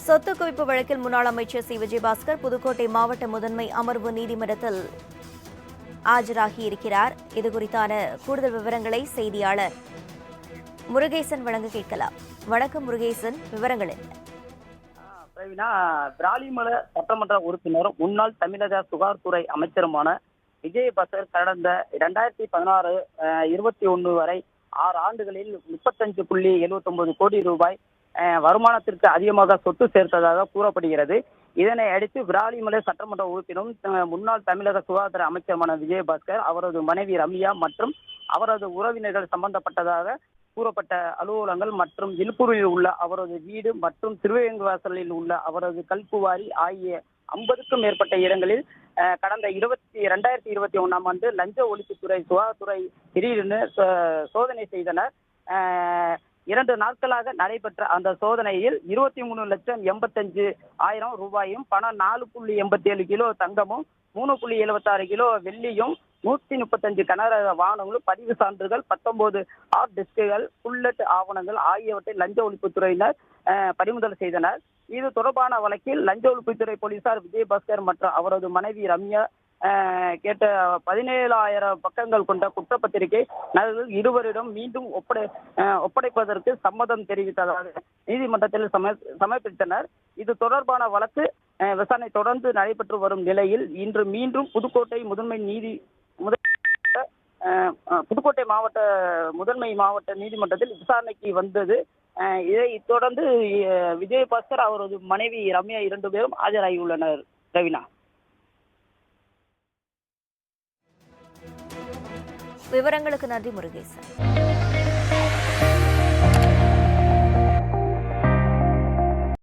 சொத்து குவிப்பு வழக்கில் முன்னாள் அமைச்சர் சி விஜயபாஸ்கர் புதுக்கோட்டை மாவட்ட முதன்மை அமர்வு நீதிமன்றத்தில் ஆஜராகி இருக்கிறார். இதுகுறித்தான கூடுதல் விவரங்களை செய்தியாளர் முருகேசன் வழங்க கேட்கலாம். வணக்கம் முருகேசன், விவரங்கள் என்ன? விராலிமலை சட்டமன்ற உறுப்பினரும் முன்னாள் தமிழக சுகாதாரத்துறை அமைச்சருமான விஜயபாஸ்கர் கடந்த 2016 21 வரை 6 ஆண்டுகளில் 35.79 கோடி ரூபாய் வருமானத்திற்கு அதிகமாக சொத்து சேர்த்ததாக கூறப்படுகிறது. இதனை அடுத்து விராலிமலை சட்டமன்ற உறுப்பினரும் முன்னாள் தமிழக சுகாதார அமைச்சருமான விஜயபாஸ்கர், அவரது மனைவி ரம்யா மற்றும் அவரது உறவினர்கள் சம்பந்தப்பட்டதாக கூறப்பட்ட அலுவலகங்கள் மற்றும் விழுப்புரில் உள்ள அவரது வீடு மற்றும் திருவேங்கவாசலில் உள்ள அவரது கல்குவாரி ஆகிய 50க்கும் மேற்பட்ட இடங்களில் கடந்த 2021ஆம் ஆண்டு லஞ்ச ஒழிப்புத்துறை சுகாதாரத்துறை திடீரென சோதனை செய்தனர். 2 நாட்களாக நடைபெற்ற அந்த சோதனையில் 23,85,000 ரூபாயும் பணம் 4.87 கிலோ தங்கமும் 3.76 கிலோ வெள்ளியும் 135 கனரக வாகனங்களும் பதிவு சான்றுகள் 19 ஹார்ட் டிஸ்குகள் புல்லட் ஆவணங்கள் ஆகியவற்றை லஞ்ச ஒழிப்புத்துறையினர் பறிமுதல் செய்தனர். இது தொடர்பான வழக்கில் லஞ்ச ஒழிப்புத்துறை போலீசார் விஜயபாஸ்கர் மற்றும் அவரது மனைவி ரம்யா கேட்ட 17,000 பக்கங்கள் கொண்ட குற்றப்பத்திரிகை நகல்கள் இருவரிடம் மீண்டும் ஒப்படைப்பதற்கு சம்மதம் தெரிவித்ததாக நீதிமன்றத்தில் சமர்ப்பித்தனர். இது தொடர்பான வழக்கு விசாரணை தொடர்ந்து நடைபெற்று வரும் நிலையில் இன்று மீண்டும் புதுக்கோட்டை மாவட்ட முதன்மை மாவட்ட நீதிமன்றத்தில் விசாரணைக்கு வந்தது. இதை தொடர்ந்து விஜயபாஸ்கர் அவரது மனைவி ரம்யா 2 பேரும் ஆஜராகியுள்ளனர். ரவினா, விவரங்களுக்கு நன்றி முருகேசன்.